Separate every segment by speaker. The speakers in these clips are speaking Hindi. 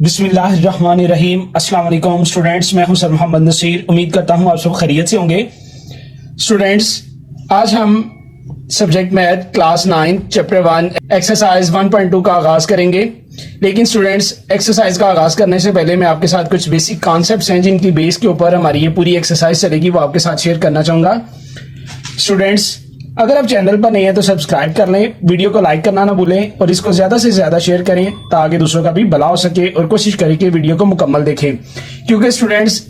Speaker 1: बिस्मिल्लाहिर्रहमानिर्रहीम। अस्सलाम वालेकुम स्टूडेंट्स, मैं हूं सर मोहम्मद नसीर। उम्मीद करता हूं आप सब खैरियत से होंगे। स्टूडेंट्स, आज हम subject math class 9 chapter 1 exercise 1.2 का आगाज करेंगे। लेकिन स्टूडेंट्स, एक्सरसाइज का आगाज करने से पहले मैं आपके साथ कुछ बेसिक कॉन्सेप्ट्स हैं जिनकी बेस के ऊपर हमारी ये पूरी एक्सरसाइज चलेगी, वो आपके साथ शेयर करना चाहूंगा। स्टूडेंट्स, अगर आप चैनल पर नहीं है तो सब्सक्राइब कर लें, वीडियो को लाइक करना ना भूलें और इसको ज्यादा से ज्यादा शेयर करें ताकि दूसरों का भी भला हो सके, और कोशिश करें कि वीडियो को मुकम्मल देखें। क्योंकि स्टूडेंट्स,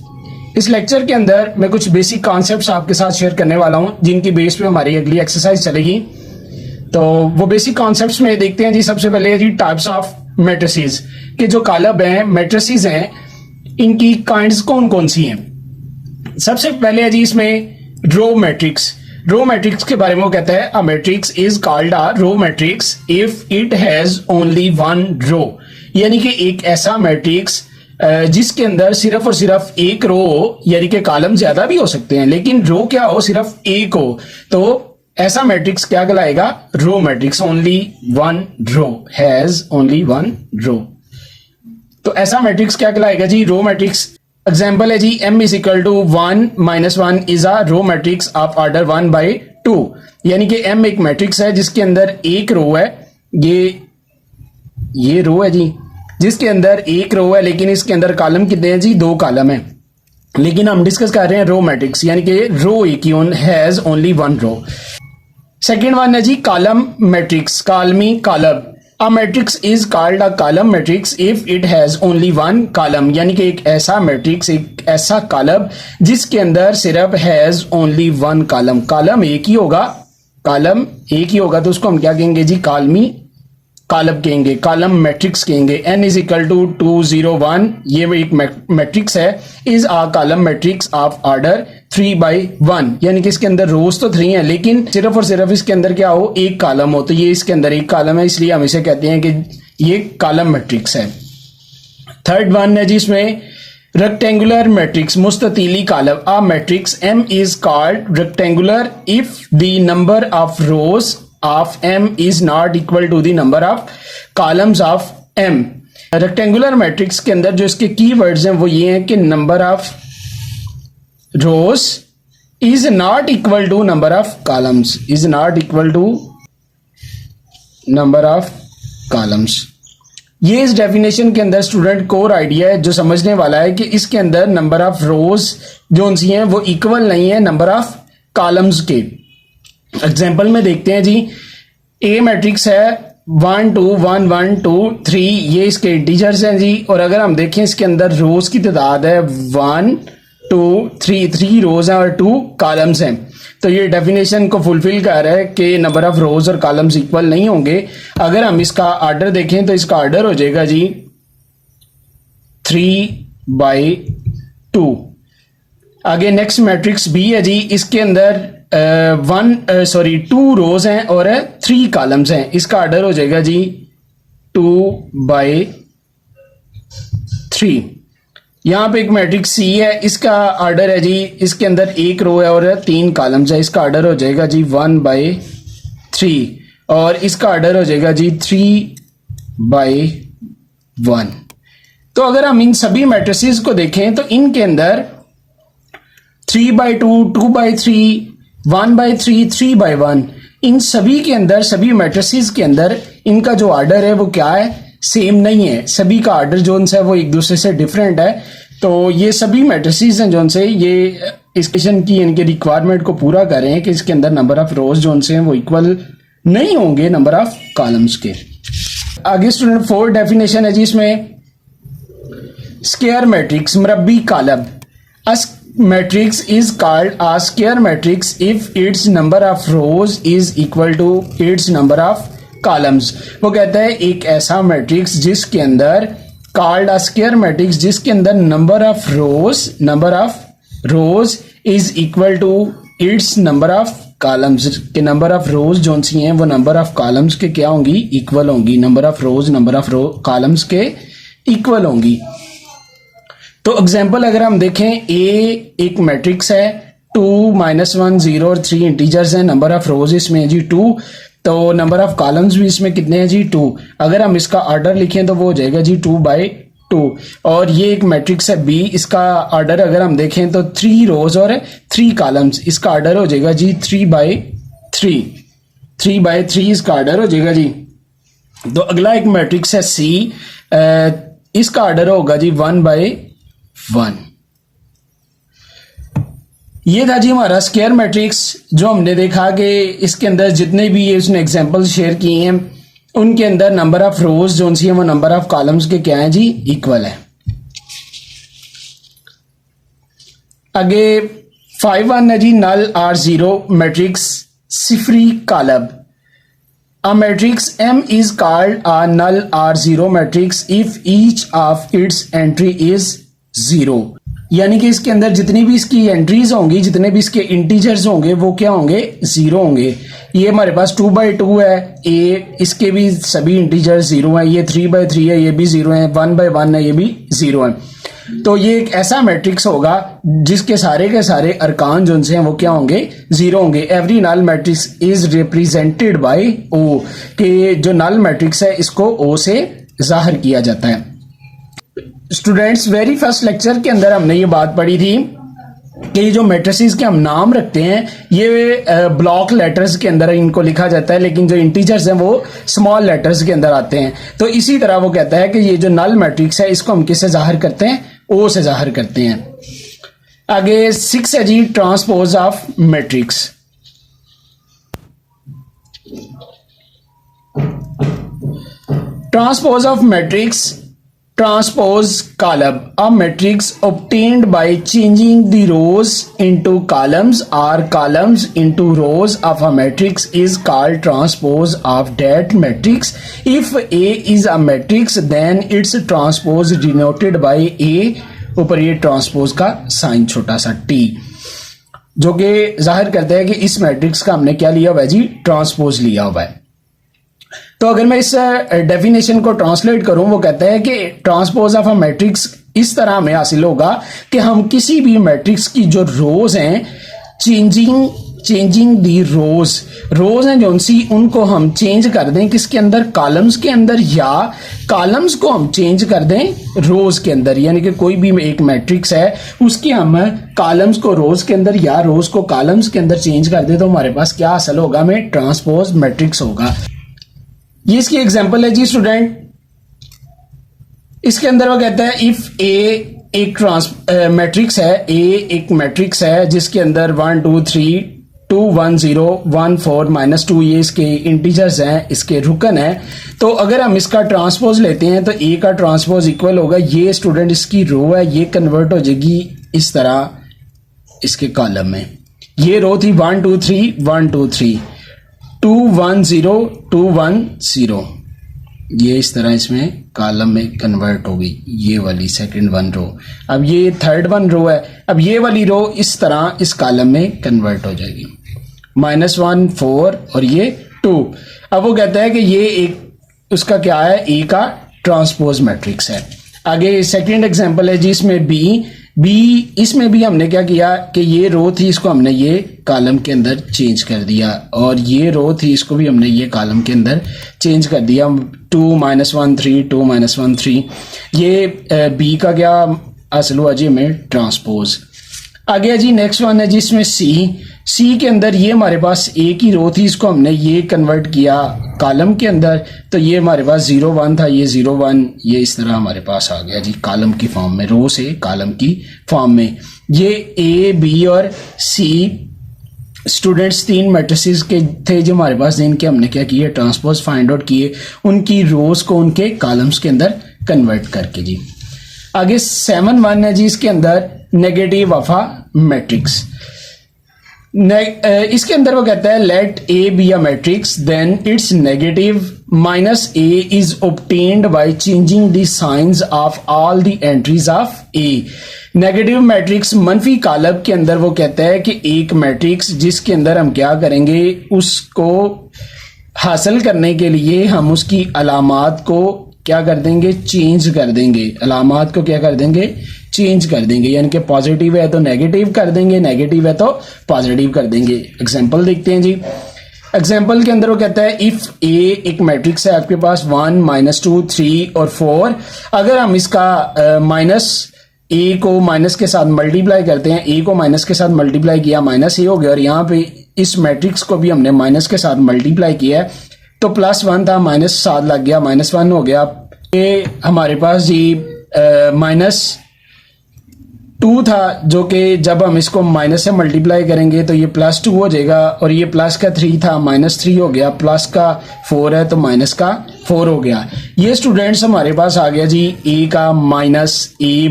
Speaker 1: इस लेक्चर के अंदर मैं कुछ बेसिक कॉन्सेप्ट्स आपके साथ शेयर करने वाला हूं जिनकी बेस पे हमारी अगली एक्सरसाइज चलेगी। तो वो बेसिक कॉन्सेप्ट्स में देखते हैं जी। सबसे पहले जी टाइप्स ऑफ मैट्रिसेस के जो कॉलम हैं, मैट्रिसेस हैं, इनकी काइंड्स कौन कौन सी हैं। सबसे पहले है जी इसमें रो मैट्रिक्स। रो मैट्रिक्स के बारे में वो कहता है a matrix is called a row matrix if it has only one row. यानी कि एक ऐसा मैट्रिक्स जिसके अंदर सिर्फ और सिर्फ एक रो हो, यानी कि कॉलम ज्यादा भी हो सकते हैं लेकिन रो क्या हो, सिर्फ एक हो, तो ऐसा मैट्रिक्स क्या कहलाएगा? Row matrix. Only one row, has only one row, तो ऐसा मैट्रिक्स क्या कहलाएगा जी? रो मैट्रिक्स। एग्जाम्पल है जी m is equal to 1 minus 1 is a row matrix of order 1/2। यानी कि m एक मैट्रिक्स है जिसके अंदर एक रो है, ये रो है जी, जिसके अंदर एक रो है लेकिन इसके अंदर कॉलम कितने हैं जी? 2 कॉलम है। लेकिन हम डिस्कस कर रहे हैं रो मैट्रिक्स, यानी कि रो एक ही has only one row. Second one है जी कॉलम मैट्रिक्स, कॉलमी कॉलम। A matrix is called a column matrix if it has only one column। यानी कि एक ऐसा मैट्रिक्स, एक ऐसा कॉलम जिसके अंदर सिर्फ has only one column. Column एक ही होगा, कॉलम एक ही होगा, तो उसको हम क्या कहेंगे जी? कॉलमी कॉलम कहेंगे, कॉलम मैट्रिक्स कहेंगे। n इज इक्वल टू 2 0 1, ये एक मैट्रिक्स है। Is a column matrix of order 3/1। यानी कि इसके अंदर रोज तो 3 है लेकिन सिर्फ और सिर्फ इसके अंदर क्या हो? एक कॉलम हो, तो ये इसके अंदर एक कॉलम है, इसलिए हम इसे कहते हैं कि ये कॉलम मैट्रिक्स है। थर्ड वन है जी इसमें रेक्टेंगुलर मैट्रिक्स, मुस्ततीली कॉलम। A matrix m is called rectangular if the number of rows of m is not equal to the number of columns of m। Rectangular matrix के अंदर जो इसके कीवर्ड्स हैं वो ये हैं कि number of rows is not equal to number of columns, is not equal to number of columns. ये इस डेफिनेशन के अंदर स्टूडेंट कोर आइडिया है जो समझने वाला है कि इसके अंदर नंबर ऑफ रोज जो सी हैं वो इक्वल नहीं है नंबर ऑफ कॉलम्स के। एग्जाम्पल में देखते हैं जी, ए मैट्रिक्स है 1 2 1 1 2 3, ये इसके इंटीजर्स हैं जी। और अगर हम देखें इसके अंदर रोज की तादाद है 1 2 3 रोज हैं और 2 कॉलम्स हैं, तो ये डेफिनेशन को फुलफिल कर रहा है कि नंबर ऑफ रोज और कॉलम्स इक्वल नहीं होंगे। अगर हम इसका ऑर्डर देखें तो इसका ऑर्डर हो जाएगा जी 3/2। आगे नेक्स्ट मैट्रिक्स बी है जी, इसके अंदर 2 रोज हैं और 3 कॉलम्स हैं, इसका ऑर्डर हो जाएगा जी 2/3। यहां पे एक मैट्रिक्स सी है, इसका ऑर्डर है जी, इसके अंदर एक रो है और 3 कॉलम्स है, इसका ऑर्डर हो जाएगा जी 1/3 और इसका ऑर्डर हो जाएगा जी 3/1। तो अगर हम इन सभी मैट्रिसेस को देखें तो इनके अंदर 3/2 2/3 1/3 3/1, इन सभी के अंदर, सभी मैट्रिसेस के अंदर इनका जो ऑर्डर है वो क्या है? सेम नहीं है। सभी का ऑर्डर जो है वो एक दूसरे से डिफरेंट है। तो ये सभी मैट्रिसेस हैं जो से ये इस क्वेश्चन की इनके रिक्वायरमेंट को पूरा कर रहे हैं कि इसके अंदर नंबर ऑफ रोज जो से हैं वो इक्वल नहीं होंगे नंबर ऑफ कॉलम्स के। आगे स्टूडेंट फोर्थ डेफिनेशन है जी इसमें स्क्वायर मैट्रिक्स, मुरब्बी कॉलम। Matrix is called a square matrix if its number of rows is equal to its number of columns। वो कहता है एक ऐसा मैट्रिक्स जिसके अंदर called a square matrix जिसके अंदर number of rows is equal to its number of columns के नंबर ऑफ रोज जो सी हैं वो नंबर ऑफ कॉलम्स के क्या होंगी? इक्वल होंगी। Number of rose number of columns के इक्वल होंगी। तो एग्जाम्पल अगर हम देखें, ए एक मैट्रिक्स है, 2 -1 0 और 3 इंटीजर्स हैं, नंबर ऑफ रोज इसमें जी 2, तो नंबर ऑफ कॉलम्स भी इसमें कितने हैं जी 2। अगर हम इसका ऑर्डर लिखें तो वो हो जाएगा जी 2/2। 2 और ये एक मैट्रिक्स है बी, इसका ऑर्डर अगर हम देखें तो 3 रोज और 3 कॉलम्स, इसका ऑर्डर हो जाएगा जी 3/3 इसका ऑर्डर हो जाएगा जी। तो अगला एक मैट्रिक्स है सी, इसका ऑर्डर होगा जी 1/1। ये था जी हमारा स्क्वायर मैट्रिक्स, जो हमने देखा कि इसके अंदर जितने भी ये उसने एग्जांपल शेयर किए हैं उनके अंदर नंबर ऑफ रोज जो सी है वो नंबर ऑफ कॉलम्स के क्या है जी इक्वल है। आगे 5(1) है जी नल आर 0 मैट्रिक्स सिफरी कॉलम। A matrix M is called a null R0 matrix if each of its entry is 0। यानी कि इसके अंदर जितनी भी इसकी एंट्रीज होंगी, जितने भी इसके इंटीजर्स होंगे वो क्या होंगे 0 होंगे। ये हमारे पास 2/2 है, ए इसके भी सभी इंटीजर्स 0 हैं, ये 3/3 है, ये भी 0 है, 1/1 है, ये भी 0 है। तो ये एक ऐसा मैट्रिक्स होगा जिसके सारे के सारे अरकान जो हैं वो क्या होंगे 0 होंगे। Every null matrix is represented by O, कि जो नल मैट्रिक्स है इसको ओ से जाहिर किया जाता है। स्टूडेंट्स वेरी फर्स्ट लेक्चर के अंदर हमने ये बात पढ़ी थी कि जो मैट्रिसेस के हम नाम रखते हैं ये ब्लॉक लेटर्स के अंदर इनको लिखा जाता है, लेकिन जो इंटीजर्स हैं वो स्मॉल लेटर्स के अंदर आते हैं। तो इसी तरह वो कहता है कि ये जो नल मैट्रिक्स है इसको हम किससे जाहिर करते हैं, ओ से जाहिर करते हैं। आगे 6 है जी transpose of matrix. Transpose of matrix, transpose column, a matrix obtained by changing the rows into columns or columns into rows of a matrix is called transpose of that matrix. If A is a matrix then its transpose denoted by A, ऊपर ये ट्रांसपोज का साइन छोटा सा T, जो कि जाहिर करता है कि इस मैट्रिक्स का हमने क्या लिया हुआ है जी ट्रांसपोज लिया हुआ है। तो अगर मैं इस डेफिनेशन को ट्रांसलेट करूं, वो कहता है कि ट्रांसपोज ऑफ अ मैट्रिक्स इस तरह हमें हासिल होगा कि हम किसी भी मैट्रिक्स की जो रोज हैं चेंजिंग दी रोज हैं जो सी उनको हम चेंज कर दें किसके अंदर, कॉलम्स के अंदर, या कॉलम्स को हम चेंज कर दें रोज के अंदर। यानी कि कोई भी एक मैट्रिक्स है उसके हम कॉलम्स को रोज के अंदर या रोज को कॉलम्स के अंदर चेंज कर दें तो हमारे पास क्या हासिल होगा, हमें ट्रांसपोज मैट्रिक्स होगा। ये इसकी एग्जांपल है जी स्टूडेंट, इसके अंदर वो कहता है इफ ए एक मैट्रिक्स है, ए एक मैट्रिक्स है जिसके अंदर 1 2 3 2 1 0 1 4 -2 ये इसके इंटीजर्स हैं, इसके रुकन है। तो अगर हम इसका ट्रांसपोज लेते हैं तो ए का ट्रांसपोज इक्वल होगा, ये स्टूडेंट इसकी रो है, ये कन्वर्ट हो जाएगी इस तरह इसके कॉलम में। ये रो थी 1 2 3 1 2 3 2 1 0 2 1 0, ये इस तरह इसमें कॉलम में कन्वर्ट होगी, ये वाली सेकंड 1 रो। अब ये थर्ड 1 रो है, अब ये वाली रो इस तरह इस कॉलम में कन्वर्ट हो जाएगी, -1 4 और ये 2। अब वो कहता है कि ये एक उसका क्या है, ए का ट्रांसपोज मैट्रिक्स है। आगे सेकंड एग्जांपल है जी इसमें बी इसमें भी हमने क्या किया कि ये रो थी इसको हमने ये कॉलम के अंदर चेंज कर दिया, और ये रो थी इसको भी हमने ये कॉलम के अंदर चेंज कर दिया, 2 -1 3 2 -1 3। ये बी का क्या हासिल हुआ जी हमें ट्रांसपोज। आगे जी नेक्स्ट वन है जी इसमें सी के अंदर ये हमारे पास ए की रो थी, इसको हमने ये कन्वर्ट किया कॉलम के अंदर, तो ये हमारे पास 0 1 था, ये 0 1 ये इस तरह हमारे पास आ गया जी कॉलम की फॉर्म में, रो से कॉलम की फॉर्म में। ये ए बी और सी स्टूडेंट्स 3 मैट्रिसेस के थे जो हमारे पास, जिनके हमने क्या किए ट्रांसपोज फाइंड आउट किए, उनकी रोज को उनके कॉलम्स के अंदर कन्वर्ट करके जी। आगे 7 1 है जी इसके अंदर नेगेटिव ऑफ अ मैट्रिक्स। इसके अंदर वो कहता है let A B a matrix then its negative -a is obtained by changing the signs of all the entries of A. Negative matrix मनफी कॉलम के अंदर वो कहता है कि एक मैट्रिक्स जिसके अंदर हम क्या करेंगे, उसको हासिल करने के लिए हम उसकी अलामात को क्या कर देंगे, चेंज कर देंगे, अलामात को क्या कर देंगे, चेंज कर देंगे। यानी कि पॉजिटिव है तो नेगेटिव कर देंगे, नेगेटिव है तो पॉजिटिव कर देंगे। एग्जांपल देखते हैं जी, एग्जाम्पल के अंदर वो कहता है इफ ए एक मैट्रिक्स है आपके पास 1 -2 3 और 4, अगर हम इसका माइनस ए को माइनस के साथ मल्टीप्लाई करते हैं, ए को माइनस के साथ मल्टीप्लाई किया माइनस ए हो गया, और यहाँ पे इस मैट्रिक्स को भी हमने माइनस के साथ मल्टीप्लाई किया है तो +1 था -7 लग गया, -1 हो गया। ये हमारे पास जी -2 था जो कि जब हम इसको माइनस से मल्टीप्लाई करेंगे तो ये +2 हो जाएगा, और ये प्लस का 3 था -3 हो गया, प्लस का 4 है तो माइनस का 4 हो गया। ये स्टूडेंट्स हमारे पास आ गया जी ए का माइनस ए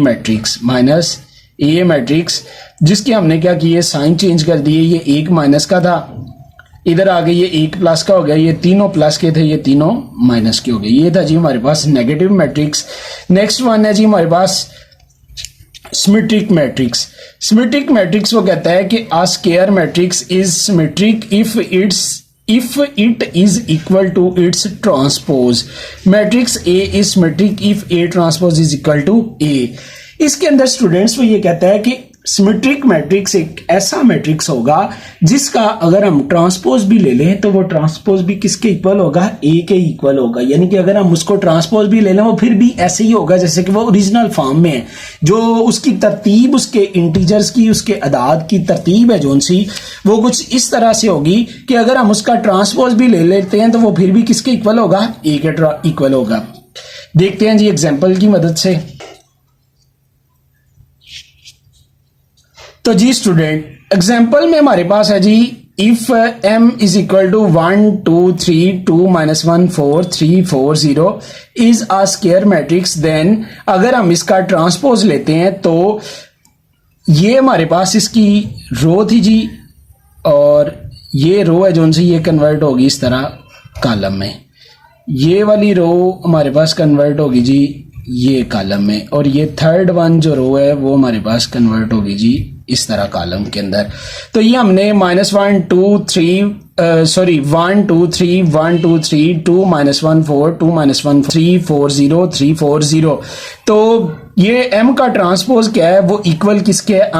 Speaker 1: मैट्रिक्स जिसके हमने क्या किए साइन चेंज कर दिए, ये एक माइनस का था इधर आ गई, ये एक प्लस का हो गया, ये तीनों प्लस के थे ये तीनों माइनस के हो गए। ये था जी हमारे पास नेगेटिव मैट्रिक्स। नेक्स्ट वन है जी हमारे पास सिमेट्रिक मैट्रिक्स। सिमेट्रिक मैट्रिक्स वो कहता है कि अ square matrix is symmetric if it is equal to its transpose. Matrix A is symmetric if A transpose is equal to A. इसके अंदर स्टूडेंट्स वो ये कहता है कि सिमेट्रिक मैट्रिक्स एक ऐसा मैट्रिक्स होगा जिसका अगर हम ट्रांसपोज भी ले लें तो वो ट्रांसपोज भी किसके इक्वल होगा, ए के इक्वल होगा। यानी कि अगर हम उसको ट्रांसपोज भी ले लें वो फिर भी ऐसे ही होगा जैसे कि वो ओरिजिनल फॉर्म में है। जो उसकी तरतीब, उसके इंटीजर्स की, उसके अदाद की तरतीब है जोन सी, वो कुछ इस तरह से होगी कि अगर हम उसका ट्रांसपोज भी ले लेते हैं तो वो फिर भी किसके इक्वल होगा, ए के इक्वल होगा। देखते हैं जी एग्जाम्पल की मदद से। तो जी स्टूडेंट एग्जाम्पल में हमारे पास है जी if m is equal to 1 2 3 2 -1 4 3 4 0 is a square matrix, then अगर हम इसका ट्रांसपोज लेते हैं तो ये हमारे पास इसकी रो थी जी, और ये रो है जो सी ये कन्वर्ट होगी इस तरह कॉलम में, ये वाली रो हमारे पास कन्वर्ट होगी जी ये कॉलम में, और ये थर्ड वन जो रो है वो हमारे पास कन्वर्ट होगी जी इस तरह कॉलम के अंदर। तो ये हमने -1 2 3 1 2 3 1 2 3 2 -1 4 2 -1 3 4 0 3 4 0। तो ये m का ट्रांसपोज क्या है, वो इक्वल किसके है,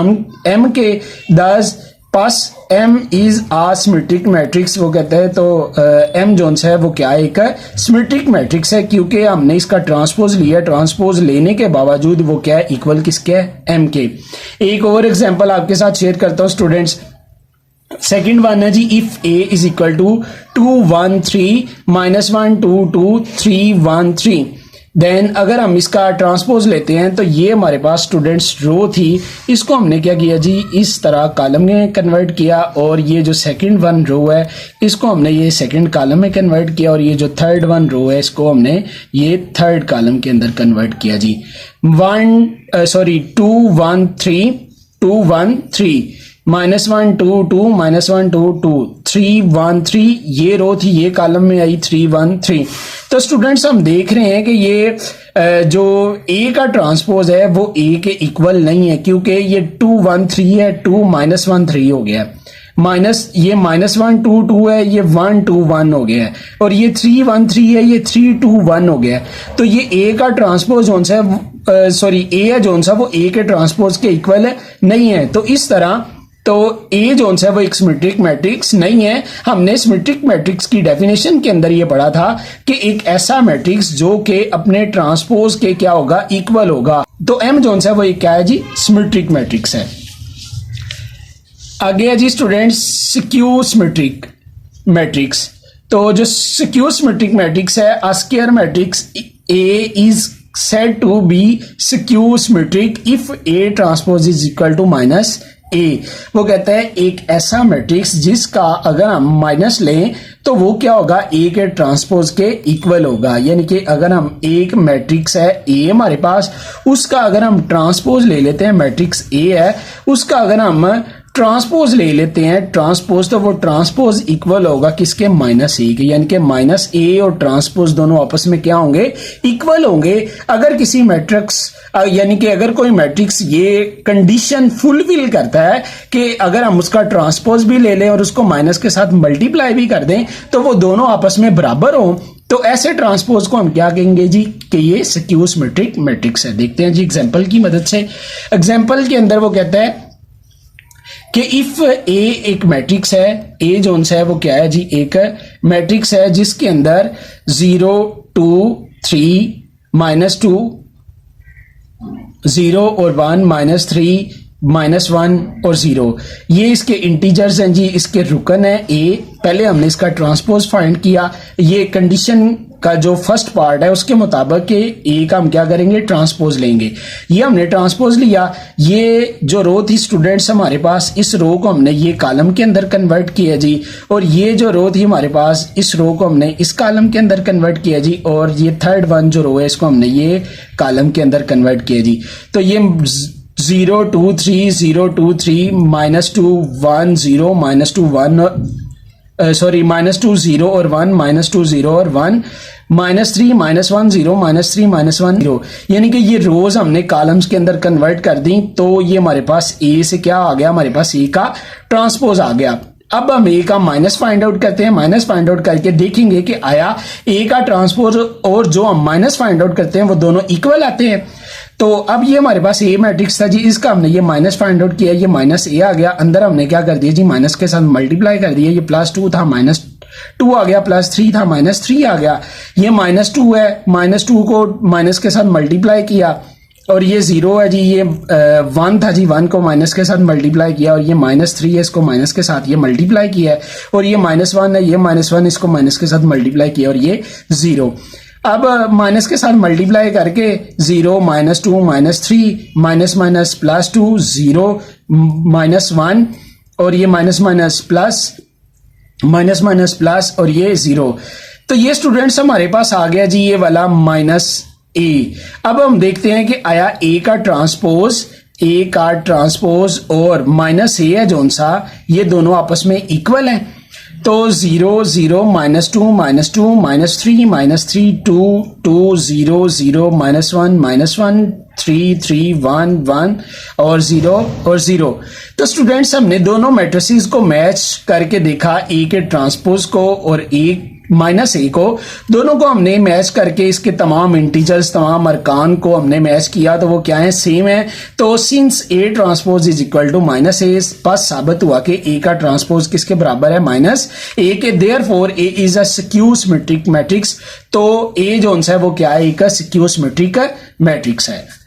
Speaker 1: m के। दस पास m is a symmetric matrix वो कहते हैं। तो m जोन्स है वो क्या है, एक सिमेट्रिक मैट्रिक्स है क्योंकि हमने इसका ट्रांसपोज लिया, ट्रांसपोज लेने के बावजूद वो क्या है, इक्वल किसके है, m के। एक और एग्जांपल आपके साथ शेयर करता हूं स्टूडेंट्स। सेकंड वन है जी if a is equal to 2 1 3 -1 2 2 3 1 3, then अगर हम इसका ट्रांसपोज लेते हैं तो ये हमारे पास स्टूडेंट्स रो थी, इसको हमने क्या किया जी इस तरह कॉलम में कन्वर्ट किया, और ये जो सेकंड वन रो है इसको हमने ये सेकंड कॉलम में कन्वर्ट किया, और ये जो थर्ड वन रो है इसको हमने ये थर्ड कॉलम के अंदर कन्वर्ट किया जी। 2 1 3 2 1 3 -1 2 2 -1 2 2 3 1 3, ये रो थी ये कॉलम में आई 3 1 3। तो स्टूडेंट्स हम देख रहे हैं कि ये जो a का ट्रांसपोज है वो a के इक्वल नहीं है क्योंकि ये 2 1 3 है, 2 -1 3 हो गया, माइनस ये -1 2 2 है, ये 1 2 1 हो गया है, और ये 3 1 3 है, ये 3 2 1 हो गया है। तो ये a का ट्रांसपोज जोन सा a है जोन सा वो a के ट्रांसपोज के इक्वल है नहीं है। तो इस तरह तो A जोन है वो एक सिमेट्रिक मैट्रिक्स नहीं है। हमने सिमेट्रिक मैट्रिक्स की डेफिनेशन के अंदर ये पढ़ा था कि एक ऐसा मैट्रिक्स जो कि अपने ट्रांसपोज के क्या होगा, इक्वल होगा। तो M जोन है वो एक क्या है जी, सिमेट्रिक मैट्रिक्स है। आगे है जी स्टूडेंट्स स्क्यू सिमेट्रिक मैट्रिक्स। तो जो स्क्यू सिमेट्रिक मैट्रिक्स है, अ square matrix A is said to be skew symmetric if A transpose is equal to -A। वो कहता है एक ऐसा मैट्रिक्स जिसका अगर हम माइनस लें तो वो क्या होगा, A के ट्रांसपोज के इक्वल होगा। यानी कि अगर हम एक मैट्रिक्स है A हमारे पास, उसका अगर हम ट्रांसपोज ले लेते हैं, मैट्रिक्स A है उसका अगर हम ट्रांसपोज ले लेते हैं ट्रांसपोज, तो वो ट्रांसपोज इक्वल होगा किसके, -A के। यानी कि -A और ट्रांसपोज दोनों आपस में क्या होंगे, इक्वल होंगे। अगर किसी मैट्रिक्स यानी कि अगर कोई मैट्रिक्स ये कंडीशन फुलफिल करता है कि अगर हम उसका ट्रांसपोज भी ले लें और उसको माइनस के साथ मल्टीप्लाई भी कर दें तो वो दोनों आपस में बराबर हो, तो ऐसे ट्रांसपोज को हम क्या कहेंगे जी कि ये स्क्यू सिमेट्रिक मैट्रिक्स है। देखते हैं जी एग्जांपल की मदद से। एग्जांपल के अंदर वो कहता है कि इफ ए एक मैट्रिक्स है, ए जोन सा है वो क्या है जी, एक मैट्रिक्स है जिसके अंदर 0 2 3 -2 0 और 1 -3 -1 और 0 ये इसके इंटीजर्स हैं जी, इसके रुकन है ए। पहले हमने इसका ट्रांसपोज फाइंड किया, ये कंडीशन का जो फर्स्ट पार्ट है उसके मुताबिक कि ए का हम क्या करेंगे, ट्रांसपोज लेंगे। ये हमने ट्रांसपोज लिया, ये जो रो थी स्टूडेंट्स हमारे पास, इस रो को हमने ये कॉलम के अंदर कन्वर्ट किया जी, और ये जो रो थी हमारे पास, इस रो को हमने इस कॉलम के अंदर कन्वर्ट किया जी, और ये थर्ड वन जो रो है इसको हमने ये कॉलम के अंदर कन्वर्ट किया जी। तो ये 0 2 3 0 2 3 -2 1 0 -2 1 सॉरी -2 0 और 1 -2 0 और 1 -3 -1 0 -3 -1 0, यानी कि ये रोज हमने कॉलम्स के अंदर कन्वर्ट कर दी। तो ये हमारे पास ए से क्या आ गया, हमारे पास ए का ट्रांसपोज आ गया। अब हम ए का माइनस फाइंड आउट करते हैं, माइनस फाइंड आउट करके देखेंगे कि आया ए का ट्रांसपोज और जो हम माइनस फाइंड आउट करते हैं वो दोनों इक्वल आते हैं। तो अब ये हमारे पास ए मैट्रिक्स था जी, इसका हमने ये माइनस फाइंड आउट किया, ये माइनस ए आ गया, अंदर हमने क्या कर दिया जी, माइनस के साथ मल्टीप्लाई कर दिया, ये +2 था -2 आ गया, +3 था -3 आ गया, ये -2 है, -2 को माइनस के साथ मल्टीप्लाई किया, और ये 0 है जी, ये 1 था जी, 1 को माइनस के साथ मल्टीप्लाई किया, और ये -3 है, इसको माइनस के साथ ये मल्टीप्लाई किया है, और ये -1 है, ये -1 इसको माइनस के साथ मल्टीप्लाई किया, और ये 0। अब माइनस के साथ मल्टीप्लाई करके 0 -2 -3 माइनस माइनस +2 0 -1 और ये माइनस माइनस प्लस और ये 0। तो ये स्टूडेंट्स हमारे पास आ गया जी ये वाला -a। अब हम देखते हैं कि आया ए का ट्रांसपोज और -a है जोन सा, ये दोनों आपस में इक्वल हैं। तो 0 0 -2 -3 -3 2 2 0 0 -1 3 3 1 1 और 0। तो स्टूडेंट्स हमने दोनों मैट्रिसेस को मैच करके देखा, ए के ट्रांसपोज को और -a को, दोनों को हमने मैच करके इसके तमाम इंटीजर्स, तमाम अरकान को हमने मैच किया, तो वो क्या है, सेम है। तो since A transpose is equal to -a, बस साबित हुआ कि ए का ट्रांसपोज किसके बराबर है, -a के। Therefore A is a skew symmetric matrix. तो ए जो है वो क्या है, एक स्क्यू सिमेट्रिक मैट्रिक्स है।